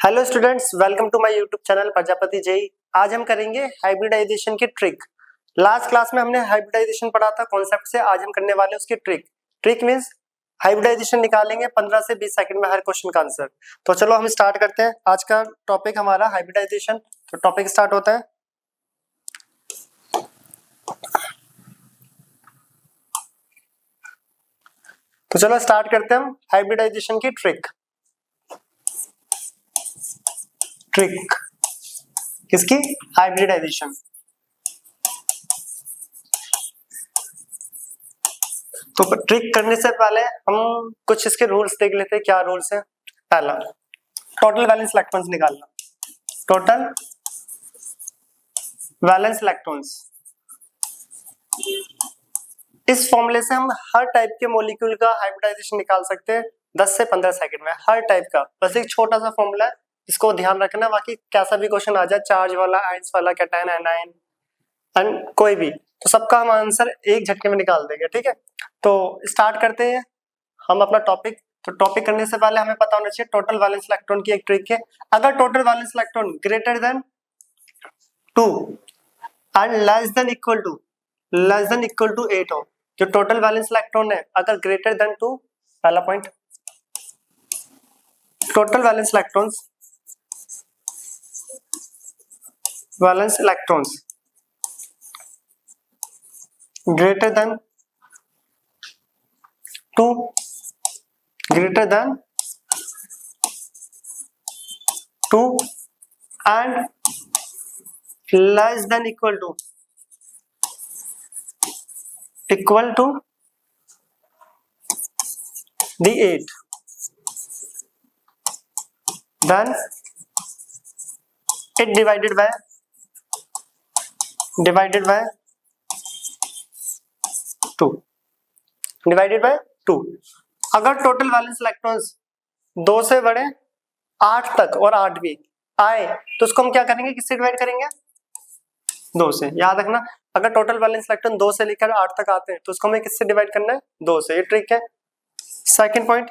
Hello students, welcome to my YouTube channel Prajapati JE. आज हम करेंगे हाइब्रिडाइजेशन की ट्रिक। लास्ट क्लास में हमने हाइब्रिडाइजेशन पढ़ा था कॉन्सेप्ट से, आज हम करने वाले हैं उसकी ट्रिक। ट्रिक मींस हाइब्रिडाइजेशन निकालेंगे 15 से 20 सेकंड में हर क्वेश्चन का आंसर। तो चलो हम स्टार्ट करते हैं। आज का टॉपिक हमारा हाइब्रिडाइजेशन। तो टॉपिक स्टार्ट होता है। तो चलो स्टार्ट करते हैं हम हाइब्रिडाइजेशन की ट्रिक। ट्रिक किसकी? हाइब्रिडाइजेशन। तो ट्रिक करने से पहले हम कुछ इसके रूल्स देख लेते हैं। क्या रूल्स है? पहला, टोटल वैलेंस इलेक्ट्रॉन्स निकालना। टोटल वैलेंस इलेक्ट्रॉन्स, इस फॉर्मूले से हम हर टाइप के मॉलिक्यूल का हाइब्रिडाइजेशन निकाल सकते हैं 10 से 15 सेकंड में, हर टाइप का। बस एक छोटा सा फॉर्मूला है, इसको ध्यान रखना। बाकी कैसा भी क्वेश्चन आ जाए, चार्ज वाला, आयंस वाला, कैटायन, एनायन एंड कोई भी, तो सबका हम आंसर एक झटके में निकाल देंगे। ठीक है, तो स्टार्ट करते हैं हम अपना टॉपिक। तो टॉपिक करने से पहले हमें पता होना चाहिए टोटल वैलेंस इलेक्ट्रॉन की एक ट्रिक है। अगर total valence electron greater than 2 and less than equal to 8 हो, जो टोटल वैलेंस इलेक्ट्रॉन है अगर ग्रेटर देन 2, पहला point, total valence electrons greater than 2 greater than 2 and less than equal to the 8, then it divided by 2, divided by 2। अगर total valence electrons 2 से बड़े 8 तक और 8 भी आए तो उसको हम क्या करेंगे? किससे डिवाइड करेंगे? 2 से। याद रखना, अगर टोटल वैलेंस इलेक्ट्रॉन 2 से लेकर 8 तक आते हैं तो उसको हमें किससे डिवाइड करना है? 2 से। ये ट्रिक है। Second point,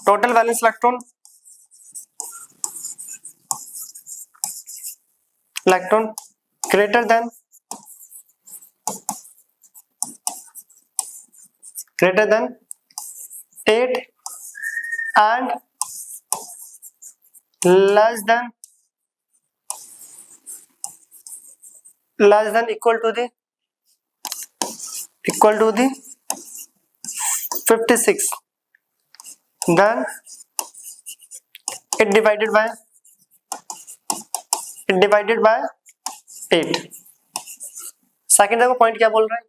total valence electron greater then 8 and less than equal to the 56, then it divided by 8। Second देखो पॉइंट क्या बोल रहा है।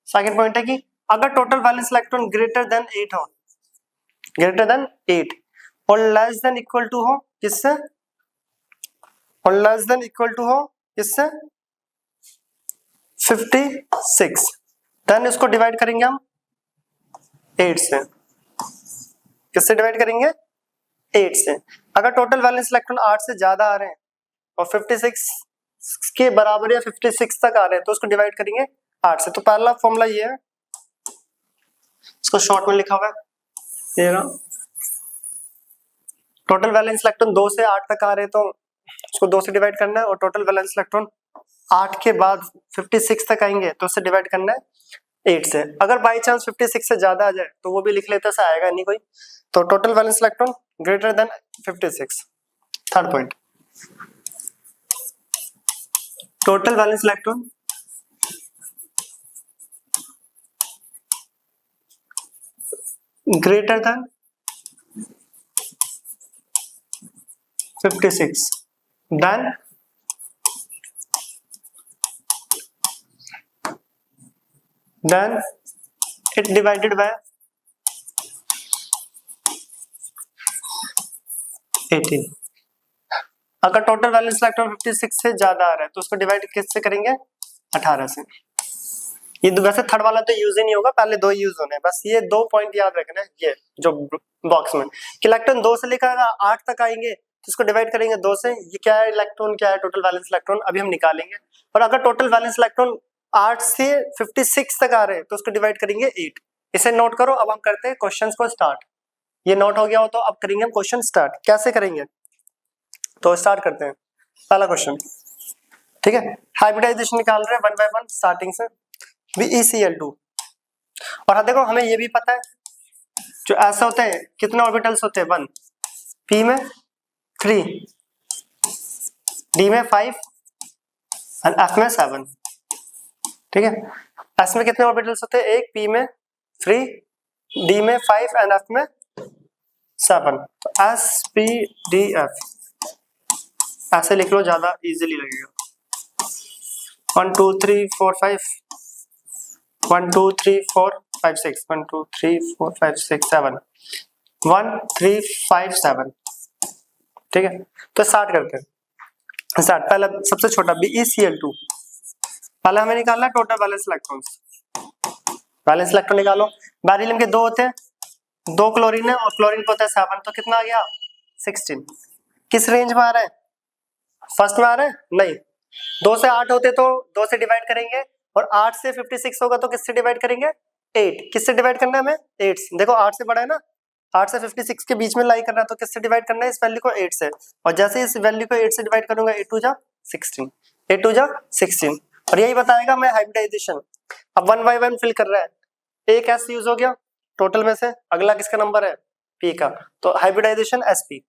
सेकंड पॉइंट है कि अगर total valence electron greater then 8 हो, और लेस देन इक्वल टू हो किससे? और लेस देन इक्वल टू हो किससे? 56, देन इसको डिवाइड करेंगे हम 8 से। किससे डिवाइड करेंगे? 8 से। अगर टोटल वैलेंस इलेक्ट्रॉन 8 से ज्यादा आ रहे हैं और 56 के बराबर या 56 तक आ रहे हैं तो उसको डिवाइड करेंगे 8 से। तो पहला फॉर्मूला ये है, इसको शॉर्ट में लिखा हुआ है, ये रहा। टोटल वैलेंस इलेक्ट्रॉन 2 से 8 तक आ रहे हैं तो उसको 2 से डिवाइड करना है, और टोटल वैलेंस इलेक्ट्रॉन 8 के बाद 56 तक आएंगे तो उससे डिवाइड करना है 8 से। अगर बाई चांस 56 से ज्यादा आ जाए तो वो भी लिख लेते हैं, आएगा नहीं कोई। तो total valence electron greater then 56। Third point, total valence electron greater then 56, then it divided by 18। अगर टोटल वैलेंस इलेक्ट्रॉन 56 से ज्यादा आ रहा है तो उसको डिवाइड किससे करेंगे? 18 से। ये वैसे थर्ड वाला तो यूज ही नहीं होगा, पहले दो यूज होने हैं। बस ये 2 पॉइंट याद रखना है, ये जो बॉक्स में कि इलेक्ट्रॉन 2 से लेकर 8 तक आएंगे तो इसको डिवाइड करेंगे 2 से। ये क्या है? इलेक्ट्रॉन क्या है? टोटल वैलेंस इलेक्ट्रॉन अभी हम निकालेंगे। और अगर टोटल वैलेंस इलेक्ट्रॉन 8 से 56 तक आ रहे हैं तो उसको डिवाइड करेंगे 8। इसे नोट करो। अब हम करते हैं क्वेश्चंस को स्टार्ट। ये नोट हो गया हो तो अब करेंगे हम क्वेश्चन स्टार्ट। कैसे करेंगे? तो स्टार्ट करते हैं पहला क्वेश्चन, ठीक है। हाइब्रिडाइजेशन निकाल रहे हैं 1 बाय 1 स्टार्टिंग से, BeCl2। और हाँ देखो, हमें ये भी पता है जो ऐसा होते हैं कितने ऑर्बिटल्स होते हैं, 1, P में 3, D में 5 और F में 7, ठीक है। S में कितने ऑर्बिटल्स होते हैं, एक, P में 3, D में 5 और F में 7। तो SPDF ऐसे लिख लो, ज्यादा इजीली लगेगा। 1 2 3 4 5 1 2 3 4 5 6 1 2 3 4 5 6 7 1 3 5 7, ठीक है। तो स्टार्ट करते हैं। स्टार्ट, पहला सबसे छोटा BeCl2। पहले हमें निकालना है total valence electrons. Valence electron निकालो। बेरिलियम के 2 होते हैं, 2 क्लोरीन है और क्लोरीन पे होता है 7, तो कितना आ गया 16। किस रेंज में आ रहा है, फर्स्ट में आ रहा है, नहीं। 2 से 8 होते तो 2 से डिवाइड करेंगे, और 8 से 56 होगा तो किससे डिवाइड करेंगे, 8। किससे डिवाइड करना है हमें, 8 से। देखो 8 से बड़ा है ना, 8 से 56 के बीच में लाई करना है, तो किससे डिवाइड करना है, इस वैल्यू को 8 से। और जैसे इस वैल्यू को 8 से डिवाइड करूंगा, 8 2 जा 16, 8 2 जा 16। और यही बताएगा मैं हाइब्रिडाइजेशन। अब 1 बाय 1 फिल कर रहा है, एक एस यूज हो गया टोटल में से, अगला किसका नंबर है, P का, तो हाइब्रिडाइजेशन SP।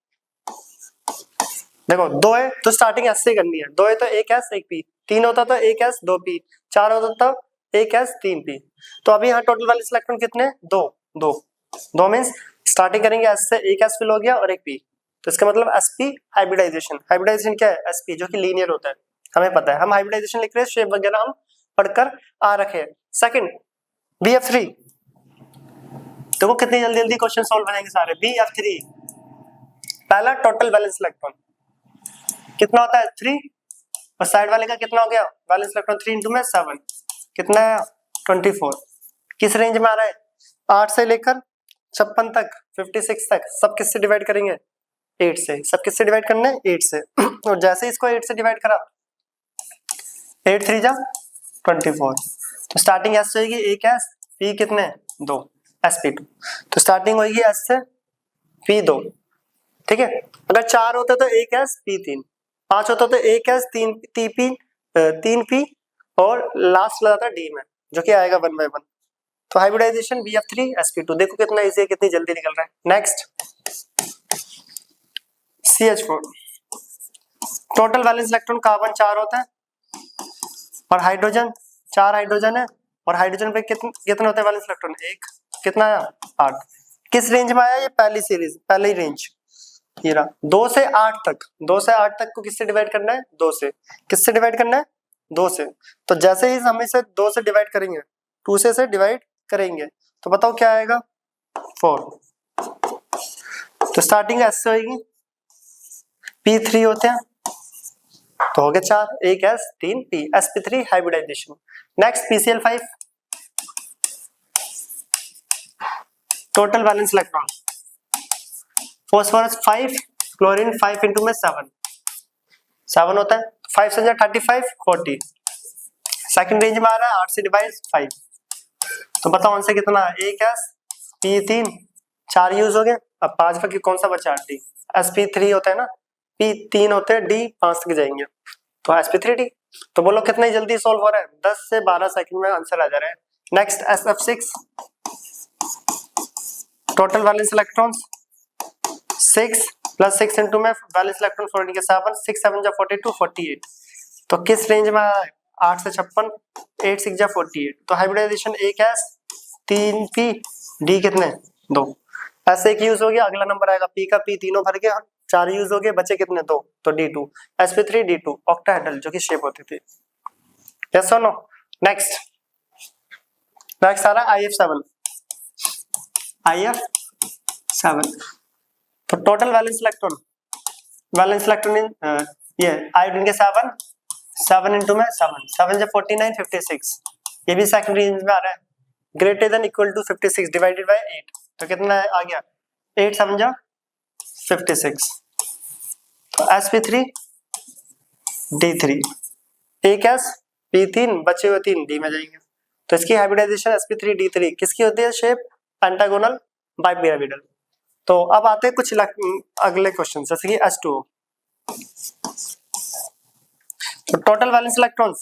देखो 2 है तो स्टार्टिंग एस से करनी है, 2 है तो एक एस एक P, 3 होता तो एक एस 2 P, 4 होता तो एक एस 3 P। तो अभी यहाँ टोटल वैलेंस इलेक्ट्रॉन कितने, 2 मींस स्टार्टिंग करेंगे एस से, एक एस फिल हो गया और एक P, तो इसका मतलब SP हाइब्रिडाइजेशन। हाइब्रिडाइजेशन क्या है, SP, जो कि लीनियर होता है, हमें पता है। हम हाइब्रिडाइजेशन लिख रहे हैं, शेप वगैरह हम पढ़कर आ रखे हैं। सेकंड BF3, देखो कितनी जल्दी जल्दी क्वेश्चन सॉल्व बनेंगे सारे। BF3, पहला टोटल वैलेंस इलेक्ट्रॉन कितना होता है, 3, और साइड वाले का कितना हो गया, वैलेंस इलेक्ट्रॉन 3 इंटू में 7, कितना है 24। किस रेंज में आ रहा है, 8 से लेकर 56 तक, 56 तक, सब किससे डिवाइड करेंगे, 8 से। सब किससे डिवाइड करना है, 8 से। और जैसे इसको 8 से डिवाइड करा, 8 3 जा 24, तो स्टार्टिंग एस से होगी एक एस, P कितने 2, sp2। तो स्टार्टिंग होगी एस से, P2, ठीक है। अगर 4 होता तो एक एस P3, 5 होता तो एक एस 3 P और लास्ट लगाता D में, जो कि आएगा 1 बाय 1। तो हाइब्रिडाइजेशन BF3 sp2, देखो कितना इजी है, कितनी जल्दी निकल रहा है। Next CH4, total valence electron carbon 4 होता है और हाइड्रोजन 4 हाइड्रोजन है, और हाइड्रोजन पे कितने होते हैं वैलेंस इलेक्ट्रॉन, एक, कितना आया 8। किस रेंज में आया, ये पहली सीरीज, पहली रेंज ये रहा, 2 से 8 तक। 2 से 8 तक को किससे डिवाइड करना है, 2 से। किससे डिवाइड करना है, 2 से। तो जैसे ही हम इसे 2 से डिवाइड करेंगे, 2 से डिवाइड करेंगे, तो बताओ क्या आएगा, 4। तो स्टार्टिंग ऐसे होगी, P3 होते हैं तो हो गए 4, एक s 3 P, sp3 hybridization. Next PCl5, total valence electron, phosphorus 5, chlorine 5 into में 7 होता है, 5 से 35 40। सेकंड रेंज में आ रहा है 8 से डिवाइड 5, तो बताओ आंसर कितना, एक एस P3, 4 यूज हो गए। अब 5 का कौन सा बचा, D, sp3 होता है ना, P3 होते हैं, D 5 तक जाएंगे, तो sp3D। तो बोलो कितना जल्दी सॉल्व हो रहा है, 10 से 12 सेकंड में आंसर आ जा रहा है। Next SF6, total valence electrons 6 plus 6 into में वैलेंस इलेक्ट्रॉन फ्लोरीन के 7, 6 7 जा 42 48। तो किस रेंज में 8 से 56, 8 6 जा 48। तो हाइब्रिडाइजेशन एक एस 3 P, D कितने 2, ऐसे एक यूज हो गया। अगला नंबर आएगा P का, P तीनों भर के 4 यूज हो गए, बचे कितने 2, तो D2, sp3 D2 ऑक्टाहेड्रल, जो कि शेप होती थी। यस और नो। नेक्स्ट आ रहा है IF7। तो टोटल वैलेंस इलेक्ट्रॉन इन ये आयोडीन के 7 इंटू में 7 जब 49 56, ये भी सेकंड रेंज में आ रहा है, greater than equal to 56 divided by 8, तो कितना आ गया 8 7 जा 56। तो sp3 D3, एक एस P3, बचे हुए 3 D में जाएंगे। तो इसकी हाइब्रिडाइजेशन sp3 D3 किसकी होती है, शेप पेंटागोनल बाइपिरामिडल। तो अब आते हैं कुछ अगले क्वेश्चन, जैसे कि H2O। तो टोटल वैलेंस इलेक्ट्रॉन्स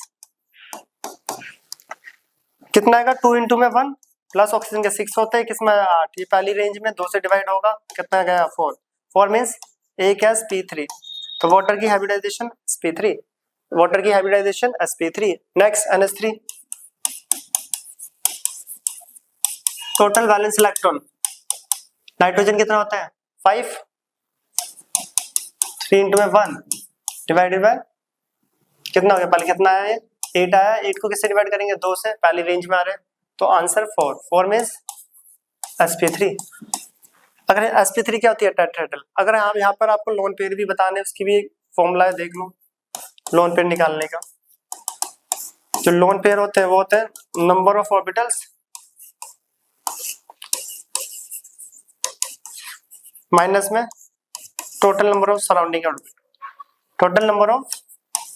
कितना आएगा, 2 इंटू में 1 प्लस ऑक्सीजन के 6 होते हैं, किसमें 8, ये पहली रेंज में 2 से डिवाइड होगा, कितना गया 4, 4 मीन्स एक है sp3, तो वाटर की हाइब्रिडाइजेशन sp3, वाटर की hybridization sp3। Next NH3, total valence electron nitrogen कितना होता है 5, 3 इंटू में 1 डिवाइडेड बाय कितना हो गया, पहले कितना आया, 8 आया, 8 को किससे डिवाइड करेंगे 2 से, पहली रेंज में आ रहे हैं, तो आंसर 4, 4 मीन्स sp3। अगर sp3 क्या होती है टेट्राहेड्रल। अगर हम यहाँ पर आपको लोन पेयर भी बताने उसकी भी फॉर्मूला है, देख लो लोन पेयर निकालने का। जो लोन पेयर होते हैं वो होते हैं नंबर ऑफ ऑर्बिटल्स माइनस में total number of surrounding orbital, total number of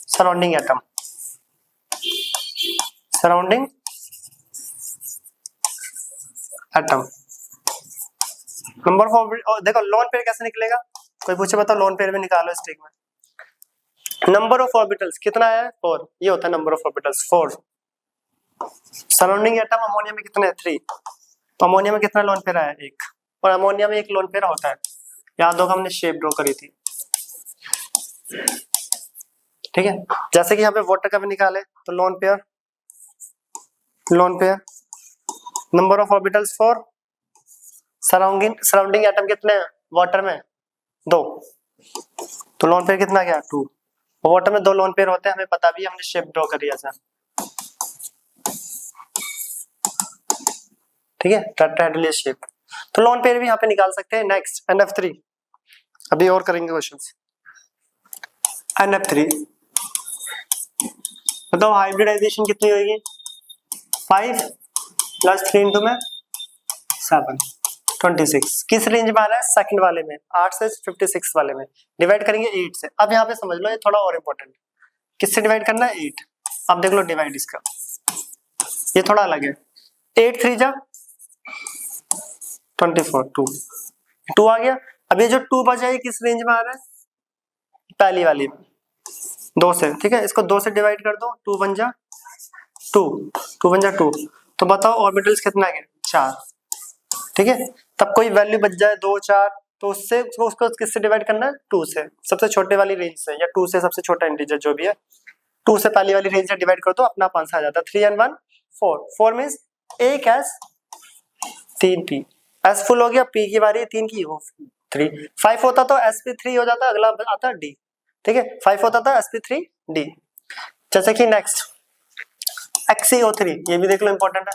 surrounding atom, surrounding atom, number of. देखो लोन पेयर कैसे निकलेगा, कोई पूछे बताओ लोन पेयर में निकालो स्ट्रिंग में। नंबर ऑफ ऑर्बिटल्स कितना है 4, ये होता है number of orbitals 4। Surrounding atom ammonia में कितने 3, तो अमोनिया में कितना लोन पेयर आया 1, और अमोनिया में एक लोन पेयर होता है, याद होगा हमने शेप ड्रॉ करी थी, ठीक है। जैसे कि यहाँ पे वाटर का भी निकाले तो lone pair, lone pair number of orbitals 4, surrounding atom कितने हैं वाटर में 2, तो लोन पेयर कितना गया 2, वाटर में 2 लोन पेयर होते हैं, हमें पता भी है, हमने शेप ड्रॉ करी ऐसा, ठीक है, टेट्राहेड्रल शेप। तो लोन पेयर भी यहाँ पे निकाल सकते हैं। नेक्स्ट NF3, अभी और करेंगे क्वेश्चंस। NF3 बताओ हाइब्रिडाइजेशन कितनी होगी 5 प्लस 3 इंटू में 7, 26, किस रेंज में आ रहा है सेकंड वाले में, 8 से 56 वाले में, डिवाइड करेंगे 8 से। अब यहाँ पे समझ लो ये थोड़ा और इम्पोर्टेंट, किससे डिवाइड करना है 8, अब देख लो डिवाइड इसका, ये थोड़ा अलग है, 8 3 जा 24, 2 आ गया। अब ये जो 2 बचा है किस रेंज में आ रहा है, पहली वाली में 2 से, ठीक है, इसको 2 से डिवाइड कर दो, 2 बन जा 2, 2 बन जा 2, तो बताओ ऑर्बिटल्स कितना है 4, ठीक है। तब कोई वैल्यू बच जाए 2 4, तो उससे उसको किससे डिवाइड करना है 2 से, सबसे छोटे वाली रेंज से, या 2 से सबसे छोटा इंटीजर जो भी है, 2 से पहली वाली रेंज से डिवाइड कर दो, अपना आंसर आ जाता है 3 and 1 4, 4 मींस एक S 3 P, S फुल हो गया, P की बारी 3 की हो 3, 5 होता तो sp3 हो जाता, अगला आता D, ठीक है, 5 होता था sp3D। जैसे कि नेक्स्ट XeO3, ये भी देख लो इंपॉर्टेंट है,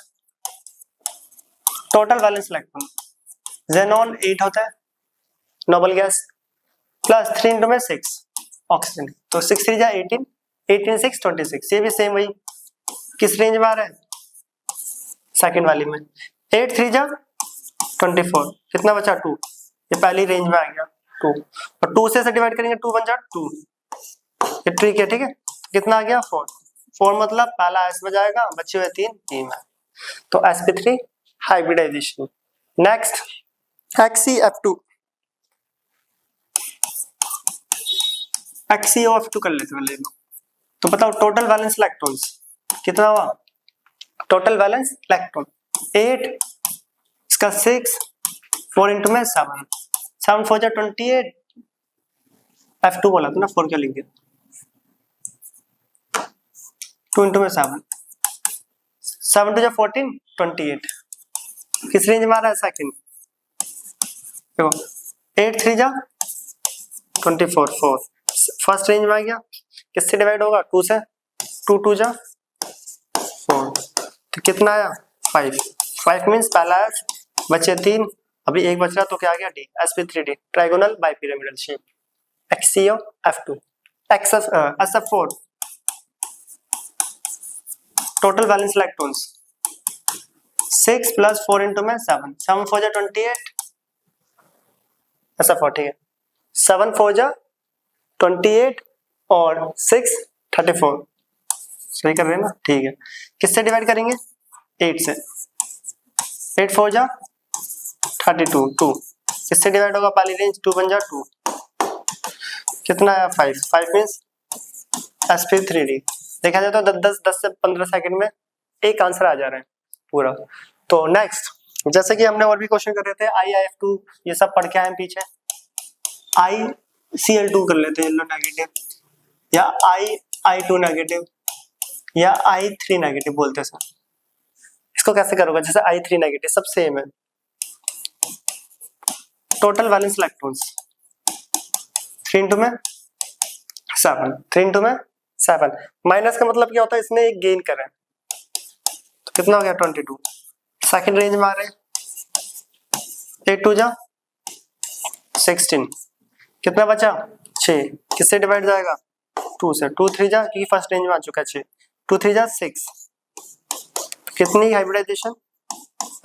टोटल वैलेंस इलेक्ट्रॉन जेनॉन 8 होता है नोबल गैस, प्लस 3 इंटू में 6 ऑक्सीजन, तो 6 3 जा 18, 18 6 26, ये भी सेम वही, किस रेंज में आ रहा है सेकंड वाली में, 8 3 जा 24, कितना बचा 2, ये पहली रेंज में आ गया 2, और 2 से डिवाइड करेंगे 2 बन जा 2, ये ट्रिक है, ठीक है, कितना आ गया 4, 4 मतलब पहला S में जाएगा, बचे हुए 3 E में, तो sp3 hybridization. Next XeF2, XeOF2 कर लेते हैं, तो बताओ टोटल वैलेंस इलेक्ट्रॉन्स कितना हुआ, टोटल वैलेंस इलेक्ट्रॉन 8, इसका 6, 4 इंटू में 7, 7 4 जा 28, F2 बोला था ना, 4 क्या लिख दिया, 2 इंटू में 7, 7 2 जा 14, 28, किस रेंज में आ रहा है सेकंड, देखो 8 3 जा 24, 4 फर्स्ट रेंज में आ गया, किससे डिवाइड होगा 2 से, 2 2 जा 4, तो कितना आया 5, 5 मींस पहला S, बचे 3, अभी एक बच रहा तो क्या आ गया D, sp3D, trigonal bipyramidal shape, XeOF2, SF4, total valence electrons 6 plus 4 into में 7, 7 4 जा 28, SF4, ठीक है, 7 4 जा 28 और 6 34, सही कर रहे हैं ना, ठीक है, किससे डिवाइड करेंगे 8 से, 8 4 जा 32, 2, किससे डिवाइड होगा पहली रेंज, 2 बन जा 2, कितना आया 5 मीन्स sp3d। देखा जाए तो 10 से 15 सेकंड में एक आंसर आ जा रहा है पूरा। तो नेक्स्ट जैसे कि हमने और भी क्वेश्चन कर रहे थे IIF2 ये सब पढ़ के आए पीछे, ICl2 कर लेते हैं येलो नेगेटिव, या I2 नेगेटिव या I3 नेगेटिव बोलते हैं सर। इसको कैसे करोगे, जैसे I3 नेगेटिव सब सेम है, टोटल वैलेंस इलेक्ट्रॉन्स 3 into में 7, 3 into में 7, माइनस का मतलब क्या होता है, इसने एक गेन करा है, तो कितना हो गया 22, सेकंड रेंज में आ रहे हैं, 8 2 जा 16, कितना बचा 6, किससे डिवाइड जाएगा 2 से, 2 3 जा क्योंकि फर्स्ट रेंज में आ चुका है 6, 2 3 जा 6, कितनी hybridization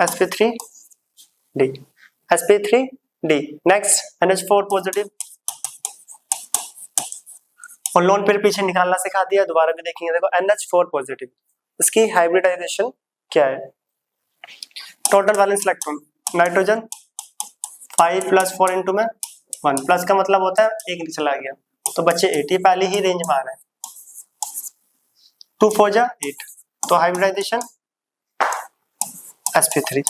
sp3d, sp3d। Next NH4 positive, और लोन पेयर पीछे निकालना सिखा दिया, दोबारा भी देखेंगे। देखो NH4 पॉजिटिव, इसकी हाइब्रिडाइजेशन क्या है, total valence electron nitrogen 5 + 4 into में 1, प्लस का मतलब होता है एक चला गया तो बच्चे 80 पहले ही रेंज में आ रहा है, 2 4 जा 8, तो हाइब्रिडाइजेशन sp3,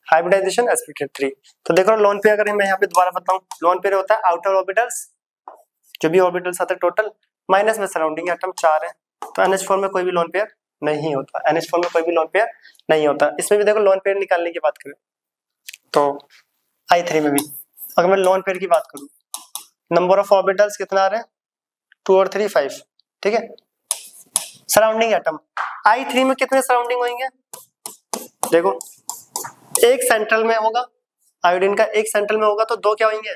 हाइब्रिडाइजेशन sp3। तो देखो लोन पेयर अगर मैं यहाँ पे दोबारा बताऊं, लोन पेयर होता है आउटर ऑर्बिटल्स, जो भी ऑर्बिटल्स आते हैं टोटल, माइनस में सराउंडिंग एटम 4 है, तो NH4 में कोई भी लोन पेयर नहीं होता, NH4 में कोई भी लोन पेयर नहीं होता। इसमें भी देखो लोन पेयर निकालने की बात करें तो I3 में भी अगर मैं लोन पेयर की बात करूं, नंबर ऑफ ऑर्बिटल्स कितना आ रहे हैं 2 और 3 5, ठीक है। सराउंडिंग एटम I3 में कितने सराउंडिंग होंगे, देखो एक सेंट्रल में होगा, आयोडीन का एक सेंट्रल में होगा तो 2 क्या होंगे,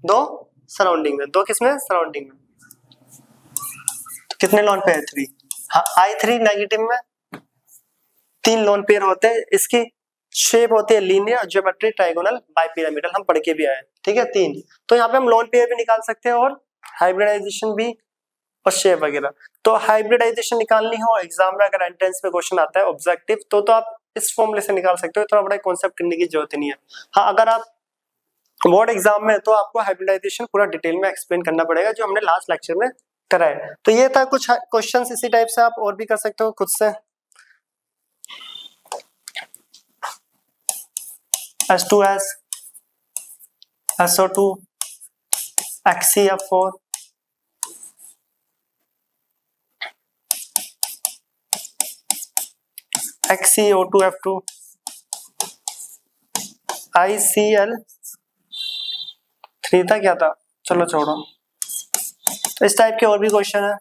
2 सराउंडिंग में, 2 किसमें सराउंडिंग में, तो कितने लोन पेयर 3। हाँ I3 नेगेटिव में 3 लोन पेयर होते हैं, इसकी शेप होती है लीनियर, ज्योमेट्री, ट्रायंगुलर, बाइपिरामिडल, हम पढ़ के भी आए, ठीक है 3। तो यहाँ पे हम लोन पेयर भी निकाल सकते हैं और हाइब्रिडाइजेशन भी और शेप वगैरह। तो हाइब्रिडाइजेशन निकालनी हो एग्जाम में, अगर एंट्रेंस में क्वेश्चन आता है ऑब्जेक्टिव, तो आप इस फॉर्मूले से निकाल सकते हो, इतना बड़ा कॉन्सेप्ट करने की जरूरत नहीं है। हाँ अगर आप बोर्ड एग्जाम में तो आपको हाइब्रिडाइजेशन पूरा डिटेल में एक्सप्लेन करना पड़ेगा, जो हमने लास्ट लेक्चर में करा है। तो ये था कुछ क्वेश्चंस, इसी टाइप से आप और भी कर सकते हो खुद से। H2S, SO2, HCl4, HCO2F2, ICl3 था क्या था, चलो छोड़ो। तो इस टाइप के और भी क्वेश्चन है,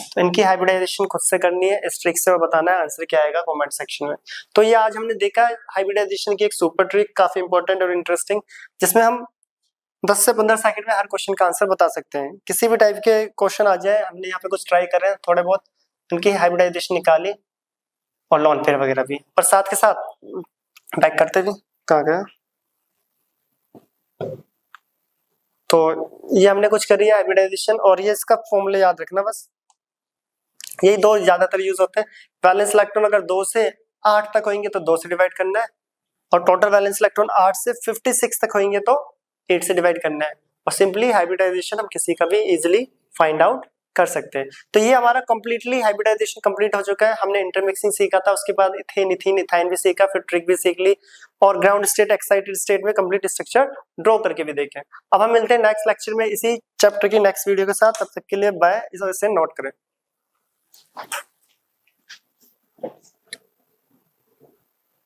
तो इनकी हाइब्रिडाइजेशन खुद से करनी है, इस ट्रिक से और बताना है, आंसर क्या आएगा कमेंट सेक्शन में। तो ये आज हमने देखा है हाइब्रिडाइजेशन की एक सुपर ट्रिक, काफी इंपॉर्टेंट और इंटरेस्टिंग, जिसमें हम 10 से 15 सेकंड में हर क्वेश्चन का आंसर बता सकते हैं। किसी भी टाइप के क्वेश्चन आ जाए, हमने यहाँ पे कुछ ट्राई कर रहे हैं, थोड़े बहुत इनकी हाइब्रिडाइजेशन निकाली और लॉन पेयर वगैरह भी, और साथ के साथ बैक करते भी। कहाँ गया, तो ये हमने कुछ करी है हाइब्रिडाइजेशन, और ये इसका फॉर्मूला याद रखना बस, यही 2 ज्यादातर यूज होते हैं। वैलेंस इलेक्ट्रॉन अगर 2 से 8 तक होंगे तो 2 से डिवाइड करना है, और टोटल वैलेंस इलेक्ट्रॉन 8 से 56 तक होंगे तो 8 से डिवाइड करना है, और सिंपली हाइब्रिडाइजेशन हम किसी का भी इजीली फाइंड आउट कर सकते हैं। तो ये हमारा कंप्लीटली हाइब्रिडाइजेशन कंप्लीट हो चुका है। हमने इंटरमिक्सिंग सीखा था, उसके बाद इथेन, इथीन, इथाइन भी सीखा, फिर ट्रिक भी सीख ली, और ग्राउंड स्टेट, एक्साइटेड स्टेट में कंप्लीट स्ट्रक्चर ड्रॉ करके भी देखें। अब हम मिलते हैं नेक्स्ट लेक्चर में इसी चैप्टर की नेक्स्ट वीडियो के साथ, तब तक के लिए बाय। इस वजह से नोट करें।